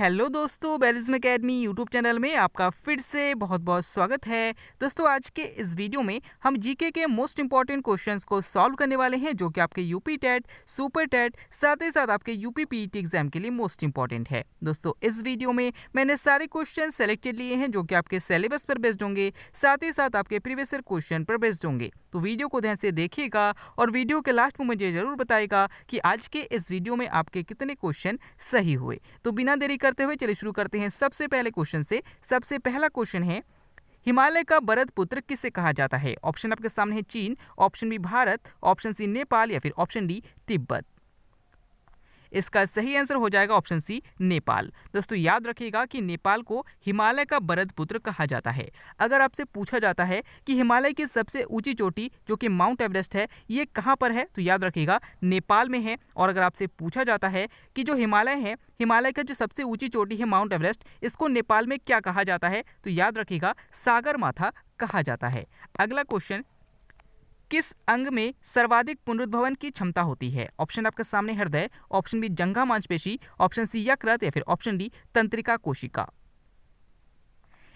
Hello दोस्तों, बैरिज्म academy YouTube channel में आपका फिर से बहुत बहुत स्वागत है। दोस्तों, आज के इस वीडियो में हम जीके के मोस्ट इंपॉर्टेंट क्वेश्चंस को सॉल्व करने वाले हैं, जो कि आपके यूपी टेट, सुपर टेट, साथ ही साथ आपके यूपी पीईटी एग्जाम के लिए मोस्ट इंपॉर्टेंट है। दोस्तों, इस वीडियो में मैंने सारे क्वेश्चन सेलेक्टेड लिए हैं, जो कि आपके सिलेबस पर बेस्ड होंगे, साथ ही साथ आपके प्रीवियस ईयर क्वेश्चन पर बेस्ड होंगे। तो वीडियो को ध्यान से देखिएगा और वीडियो के लास्ट में मुझे जरूर बताएगा कि आज के इस वीडियो में आपके कितने क्वेश्चन सही हुए। तो बिना देरी करते हुए चलिए शुरू करते हैं सबसे पहले क्वेश्चन से। सबसे पहला क्वेश्चन है, हिमालय का बरद पुत्र किसे कहा जाता है? ऑप्शन आपके सामने है चीन, option B Bharat, option C Nepal या फिर ऑप्शन डी तिब्बत। इसका सही आंसर हो जाएगा ऑप्शन सी नेपाल। दोस्तों, याद रखिएगा कि नेपाल को हिमालय का बरद पुत्र कहा जाता है। अगर आपसे पूछा जाता है कि हिमालय की सबसे ऊंची चोटी जो कि माउंट एवरेस्ट है, ये कहाँ पर है, तो याद रखिएगा नेपाल में है। और अगर आपसे पूछा जाता है कि जो हिमालय है, हिमालय का जो सबसे ऊंची चोटी है माउंट एवरेस्ट, इसको नेपाल में क्या कहा जाता है, तो याद रखिएगा सागर माथा कहा जाता है। अगला क्वेश्चन, किस अंग में सर्वाधिक पुनरुद्भवन की क्षमता होती है? ऑप्शन आपके सामने हृदय, ऑप्शन बी जंघा मांसपेशी, ऑप्शन सी यकृत या फिर ऑप्शन डी तंत्रिका कोशिका।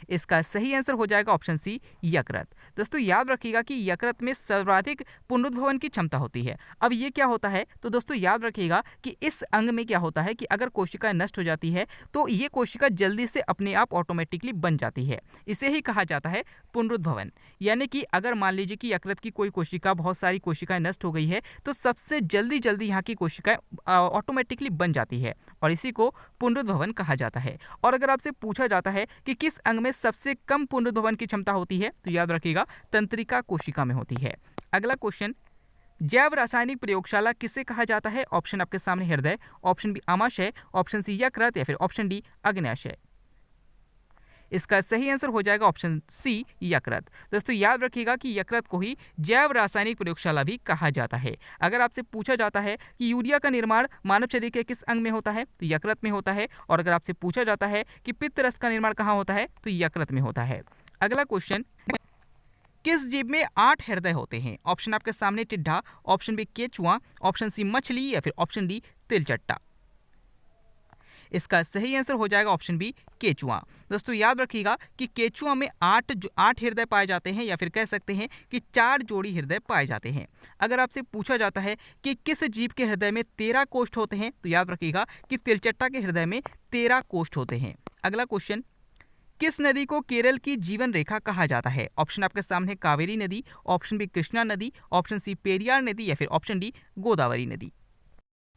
इसका सही आंसर हो जाएगा ऑप्शन सी यकृत। दोस्तों, याद रखिएगा कि यकृत में सर्वाधिक पुनरुद्भवन की क्षमता होती है। अब ये क्या होता है, तो दोस्तों याद रखिएगा कि इस अंग में क्या होता है कि अगर कोशिका नष्ट हो जाती है तो ये कोशिका जल्दी से अपने आप ऑटोमेटिकली बन जाती है। इसे ही कहा जाता है पुनरुद्भवन। यानी कि अगर मान लीजिए कि यकृत की कोई कोशिका, बहुत सारी कोशिकाएं नष्ट हो गई है, तो सबसे जल्दी जल्दी यहाँ की कोशिकाएं ऑटोमेटिकली बन जाती है और इसी को पुनरुद्भवन कहा जाता है। और अगर आपसे पूछा जाता है कि किस अंग में सबसे कम पुनरुद्भवन की क्षमता होती है, तो याद रखिएगा तंत्रिका कोशिका में होती है। अगला क्वेश्चन, जैव रासायनिक प्रयोगशाला किसे कहा जाता है? ऑप्शन आपके सामने हृदय, ऑप्शन बी आमाशय, ऑप्शन सी यकृत या फिर ऑप्शन डी अग्न्याशय। इसका सही आंसर हो जाएगा ऑप्शन सी यकृत। दोस्तों, याद रखिएगा कि यकृत को ही जैव रासायनिक प्रयोगशाला भी कहा जाता है। अगर आपसे पूछा जाता है कि यूरिया का निर्माण मानव शरीर के किस अंग में होता है, तो यकृत में होता है। और अगर आपसे पूछा जाता है कि पित्त रस का निर्माण कहाँ होता है, तो यकृत में होता है। अगला क्वेश्चन, किस जीव में 8 हृदय होते हैं? ऑप्शन आपके सामने टिड्ढा, ऑप्शन बी केचुआ, ऑप्शन सी मछली या फिर ऑप्शन डी तिलचट्टा। इसका सही आंसर हो जाएगा ऑप्शन बी केचुआ। दोस्तों, याद रखिएगा कि केचुआ में 8 हृदय पाए जाते हैं, या फिर कह सकते हैं कि 4 जोड़ी हृदय पाए जाते हैं। अगर आपसे पूछा जाता है कि किस जीव के हृदय में 13 कोष्ठ होते हैं, तो याद रखिएगा कि तिलचट्टा के हृदय में 13 कोष्ठ होते हैं। अगला क्वेश्चन, किस नदी को केरल की जीवन रेखा कहा जाता है? ऑप्शन आपके सामने कावेरी नदी, ऑप्शन बी कृष्णा नदी, ऑप्शन सी पेरियार नदी या फिर ऑप्शन डी गोदावरी नदी।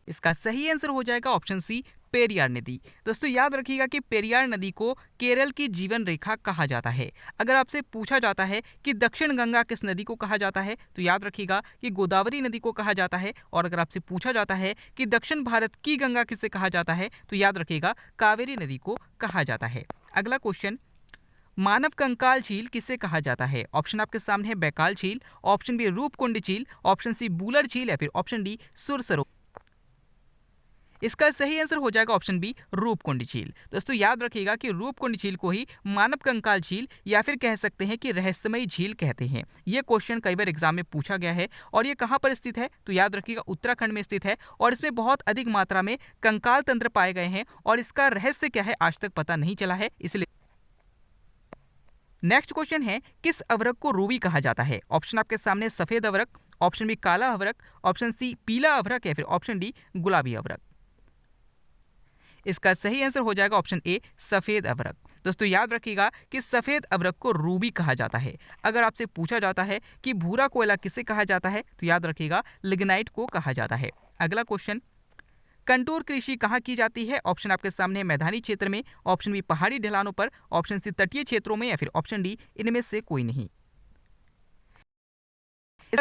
इसका सही आंसर हो जाएगा ऑप्शन सी पेरियार नदी। दोस्तों, याद रखिएगा कि पेरियार नदी को केरल की जीवन रेखा कहा जाता है। अगर आपसे पूछा जाता है कि दक्षिण गंगा किस नदी को कहा जाता है, तो याद रखिएगा कि गोदावरी नदी को कहा जाता है। और अगर आपसे पूछा जाता है कि दक्षिण भारत की गंगा किसे कहा जाता है, तो याद रखिएगा कावेरी नदी को कहा जाता है। अगला क्वेश्चन, मानव कंकाल झील किसे कहा जाता है? ऑप्शन आपके सामने है बैकाल झील, ऑप्शन बी रूपकुंड झील, ऑप्शन सी बूलर झील या फिर ऑप्शन डी सुरसरो। इसका सही आंसर हो जाएगा ऑप्शन बी रूपकुंड झील। दोस्तों, याद रखिएगा कि रूपकुंड झील को ही मानव कंकाल झील या फिर कह सकते हैं कि रहस्यमयी झील कहते हैं। ये क्वेश्चन कई बार एग्जाम में पूछा गया है। और ये कहाँ पर स्थित है, तो याद रखिएगा उत्तराखंड में स्थित है। और इसमें बहुत अधिक मात्रा में कंकाल तंत्र पाए गए हैं और इसका रहस्य क्या है आज तक पता नहीं चला है, इसलिए। नेक्स्ट क्वेश्चन है, किस अवरक को रूबी कहा जाता है? ऑप्शन आपके सामने सफेद अवरक, ऑप्शन बी काला अवरक, ऑप्शन सी पीला अवरक या फिर ऑप्शन डी गुलाबी अवरक। इसका सही आंसर हो जाएगा ऑप्शन ए सफेद अवरक। दोस्तों, याद रखिएगा कि सफेद अवरक को रूबी कहा जाता है। अगर आपसे पूछा जाता है कि भूरा कोयला किसे कहा जाता है, तो याद रखिएगा लिग्नाइट को कहा जाता है। अगला क्वेश्चन, कंटूर कृषि कहाँ की जाती है? ऑप्शन आपके सामने मैदानी क्षेत्र में, ऑप्शन बी पहाड़ी ढलानों पर, ऑप्शन सी तटीय क्षेत्रों में या फिर ऑप्शन डी इनमें से कोई नहीं।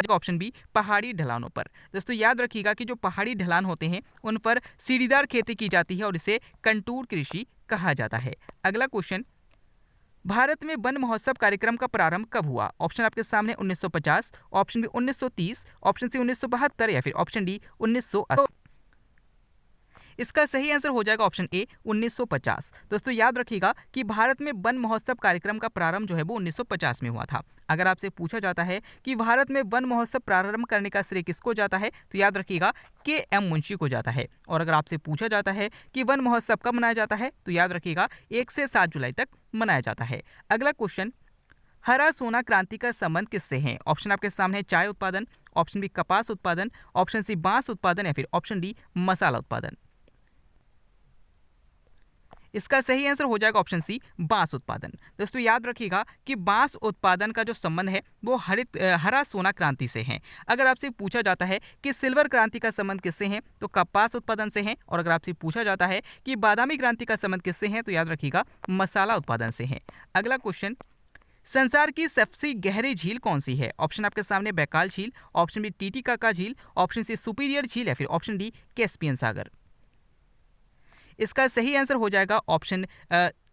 ऑप्शन बी पहाड़ी ढलानों पर। दोस्तों, याद रखिएगा कि जो पहाड़ी ढलान होते हैं उन पर सीढ़ीदार खेती की जाती है और इसे कंटूर कृषि कहा जाता है। अगला क्वेश्चन, भारत में वन महोत्सव कार्यक्रम का प्रारंभ कब हुआ? ऑप्शन आपके सामने 1950, ऑप्शन बी 1930, ऑप्शन सी 1972 या फिर ऑप्शन डी 1980। इसका सही आंसर हो जाएगा ऑप्शन ए 1950। दोस्तों याद रखिएगा कि भारत में वन महोत्सव कार्यक्रम का प्रारंभ जो है वो 1950 में हुआ था। अगर आपसे पूछा जाता है कि भारत में वन महोत्सव प्रारंभ करने का श्रेय किसको जाता है, तो याद रखिएगा के एम मुंशी को जाता है। और अगर आपसे पूछा जाता है कि वन महोत्सव कब मनाया जाता है, तो याद रखिएगा 1 से 7 जुलाई तक मनाया जाता है। अगला क्वेश्चन, हरा सोना क्रांति का संबंध किससे है? ऑप्शन आपके सामने है चाय उत्पादन, ऑप्शन बी कपास उत्पादन, ऑप्शन सी बांस उत्पादन या फिर ऑप्शन डी मसाला उत्पादन। इसका सही आंसर हो जाएगा ऑप्शन सी बांस उत्पादन। दोस्तों याद रखिएगा कि बांस उत्पादन का जो संबंध है वो हरा सोना क्रांति से है। अगर आपसे पूछा जाता है कि सिल्वर क्रांति का संबंध किससे है, तो कपास उत्पादन से है। और अगर आपसे पूछा जाता है कि बादामी क्रांति का संबंध किससे है, तो याद रखिएगा मसाला उत्पादन से है। अगला क्वेश्चन, संसार की सबसे गहरी झील कौन सी है? ऑप्शन आपके सामने बैकाल झील, ऑप्शन बी टीटीकाका झील, ऑप्शन सी सुपीरियर झील या फिर ऑप्शन डी कैस्पियन सागर। इसका सही आंसर हो जाएगा ऑप्शन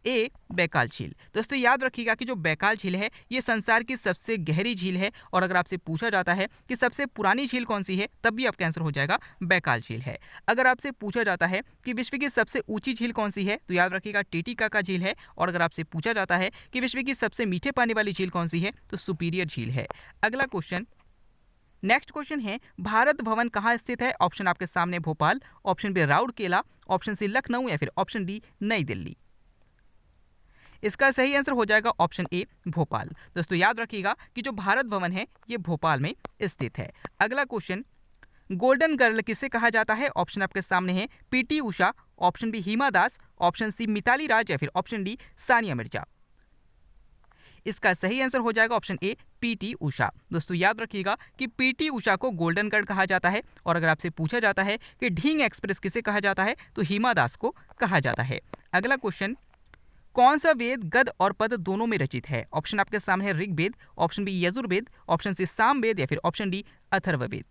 ए बैकाल झील। दोस्तों याद रखिएगा कि जो बैकाल झील है ये संसार की सबसे गहरी झील है। और अगर आपसे पूछा जाता है कि सबसे पुरानी झील कौन सी है, तब भी आपका आंसर हो जाएगा बैकाल झील है। अगर आपसे पूछा जाता है कि विश्व की सबसे ऊंची झील कौन सी है, तो याद रखिएगा टीटीकाका झील है। और अगर आपसे पूछा जाता है कि विश्व की सबसे मीठे पानी वाली झील कौन सी है, तो सुपीरियर झील है। अगला क्वेश्चन, नेक्स्ट क्वेश्चन है, भारत भवन कहाँ स्थित है? ऑप्शन आपके सामने Bhopal, option B Rourkela, option C Lucknow या फिर ऑप्शन डी नई दिल्ली। इसका सही आंसर हो जाएगा ऑप्शन ए भोपाल। दोस्तों याद रखिएगा कि जो भारत भवन है ये भोपाल में स्थित है। अगला क्वेश्चन, गोल्डन गर्ल किसे कहा जाता है? ऑप्शन आपके सामने है PT Usha, option B Hima Das, option C Mitali राज या फिर ऑप्शन डी सानिया मिर्जा। इसका सही आंसर हो जाएगा ऑप्शन ए पीटी उषा। दोस्तों याद रखिएगा कि पीटी उषा को गोल्डन गर्ल कहा जाता है। और अगर आपसे पूछा जाता है कि ढींग एक्सप्रेस किसे कहा जाता है, तो हिमा दास को कहा जाता है। अगला क्वेश्चन, कौन सा वेद गद और पद दोनों में रचित है? ऑप्शन आपके सामने है Rigveda, option B Yajurveda, option C Samaveda या फिर ऑप्शन डी अथर्ववेद।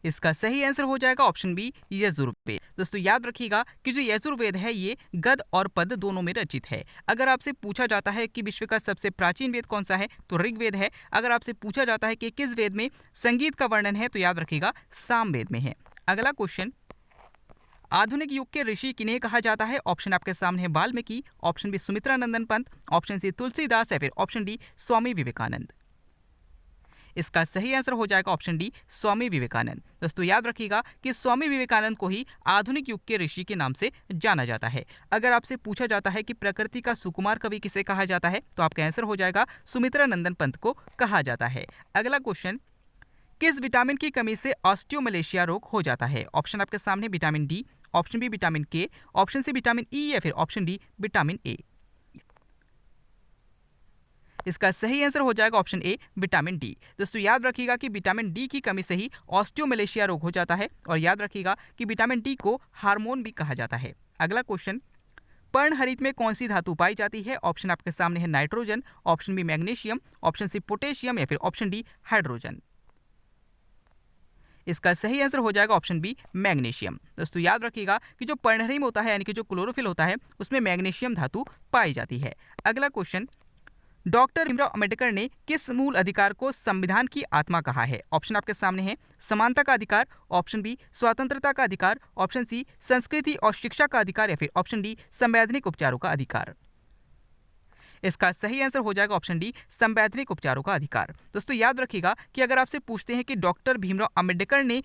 इसका सही आंसर हो जाएगा ऑप्शन बी यजुर्वेद। दोस्तों याद रखिएगा कि जो यजुर्वेद है ये गद और पद दोनों में रचित है। अगर आपसे पूछा जाता है कि विश्व का सबसे प्राचीन वेद कौन सा है, तो ऋग्वेद है। अगर आपसे पूछा जाता है कि किस वेद में संगीत का वर्णन है, तो याद रखिएगा सामवेद में है। अगला क्वेश्चन, आधुनिक युग के ऋषि किन्हें कहा जाता है? ऑप्शन आपके सामने है वाल्मीकि, ऑप्शन बी सुमित्रा नंदन पंत, ऑप्शन सी तुलसीदास या फिर ऑप्शन डी स्वामी विवेकानंद। इसका सही आंसर हो जाएगा ऑप्शन डी स्वामी विवेकानंद। दोस्तों याद रखिएगा कि स्वामी विवेकानंद को ही आधुनिक युग के ऋषि के नाम से जाना जाता है। अगर आपसे पूछा जाता है कि प्रकृति का सुकुमार कवि किसे कहा जाता है, तो आपका आंसर हो जाएगा सुमित्रा नंदन पंत को कहा जाता है। अगला क्वेश्चन, किस विटामिन की कमी से ऑस्टियोमलेशिया रोग हो जाता है? ऑप्शन आपके सामने vitamin D, option B vitamin K, option C vitamin E या फिर ऑप्शन डी विटामिन ए। इसका सही आंसर हो जाएगा ऑप्शन ए विटामिन डी। दोस्तों याद रखिएगा कि विटामिन डी की कमी से ही ऑस्टियोमलेशिया रोग हो जाता है। और याद रखिएगा कि विटामिन डी को हार्मोन भी कहा जाता है। अगला क्वेश्चन, पर्णहरित में कौन सी धातु पाई जाती है? ऑप्शन आपके सामने है nitrogen, option B magnesium, option C potassium या फिर ऑप्शन डी हाइड्रोजन। इसका सही आंसर हो जाएगा ऑप्शन बी मैग्नीशियम। दोस्तों याद रखिएगा कि जो पर्णहरित में होता है यानी कि जो क्लोरोफिल होता है उसमें मैग्नीशियम धातु पाई जाती है। अगला क्वेश्चन, डॉक्टर भीमराव अंबेडकर ने किस मूल अधिकार को संविधान की आत्मा कहा है? ऑप्शन आपके सामने है समानता का अधिकार, ऑप्शन बी स्वतंत्रता का अधिकार, ऑप्शन सी संस्कृति और शिक्षा का अधिकार या फिर ऑप्शन डी संवैधानिक उपचारों का अधिकार। इसका सही आंसर हो जाएगा ऑप्शन डी संवैधानिक उपचारों का अधिकार। दोस्तों याद रखिएगा कि अगर आपसे पूछते हैं कि डॉक्टर भीमराव अंबेडकर ने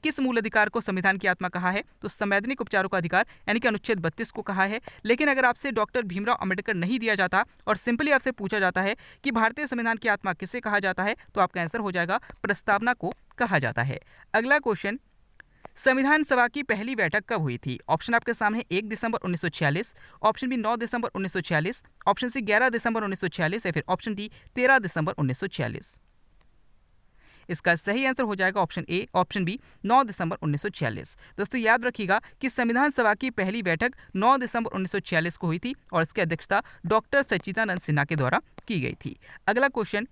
किस मूल अधिकार को संविधान की आत्मा कहा है, तो संवैधानिक उपचारों का अधिकार यानी कि अनुच्छेद 32 को कहा है। लेकिन अगर आपसे डॉक्टर भीमराव अंबेडकर नहीं दिया जाता और सिंपली आपसे पूछा जाता है कि भारतीय संविधान की आत्मा किसे कहा जाता है, तो आपका आंसर हो जाएगा प्रस्तावना को कहा जाता है। अगला क्वेश्चन, संविधान सभा की पहली बैठक कब हुई थी? ऑप्शन आपके सामने 1 दिसंबर 1946, ऑप्शन बी 9 दिसंबर 1946, ऑप्शन सी 11 दिसंबर 1946 या फिर ऑप्शन डी 13 दिसंबर 1946। इसका सही आंसर हो जाएगा ऑप्शन बी 9 दिसंबर 1946। दोस्तों याद रखिएगा कि संविधान सभा की पहली बैठक 9 दिसंबर 1946 को हुई थी और इसकी अध्यक्षता डॉक्टर सच्चिदानंद सिन्हा के द्वारा की गई थी। अगला क्वेश्चन,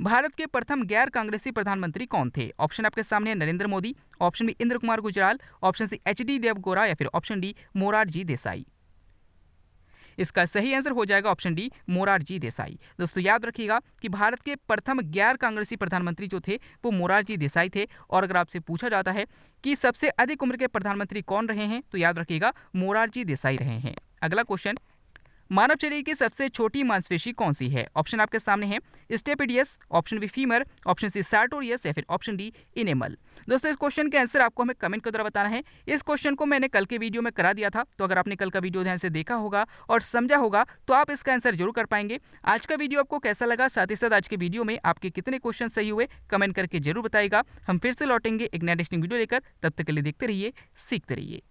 भारत के प्रथम गैर कांग्रेसी प्रधानमंत्री कौन थे? ऑप्शन आपके सामने है Narendra Modi, option B Inder Kumar Gujral, option C H D Deve Gowda या फिर ऑप्शन डी मोरारजी देसाई। इसका सही आंसर हो जाएगा ऑप्शन डी, मोरारजी देसाई। दोस्तों याद रखिएगा कि भारत के प्रथम गैर कांग्रेसी प्रधानमंत्री जो थे वो मोरारजी देसाई थे। और अगर आपसे पूछा जाता है कि सबसे अधिक उम्र के प्रधानमंत्री कौन रहे हैं, तो याद रखिएगा मोरारजी देसाई रहे हैं। अगला क्वेश्चन, मानव शरीर की सबसे छोटी मांसपेशी कौन सी है? ऑप्शन आपके सामने है, stapedius, option B femur, option C sartorius या फिर ऑप्शन डी इनेमल। दोस्तों इस क्वेश्चन के आंसर आपको हमें कमेंट के द्वारा बताना है। इस क्वेश्चन को मैंने कल के वीडियो में करा दिया था, तो अगर आपने कल का वीडियो ध्यान से देखा होगा और समझा होगा तो आप इसका आंसर जरूर कर पाएंगे। आज का वीडियो आपको कैसा लगा, साथ ही साथ आज के वीडियो में आपके कितने क्वेश्चन सही हुए, कमेंट करके जरूर बताइएगा। हम फिर से लौटेंगे एक नया इंटरेस्टिंग वीडियो लेकर, तब तक के लिए देखते रहिए, सीखते रहिए।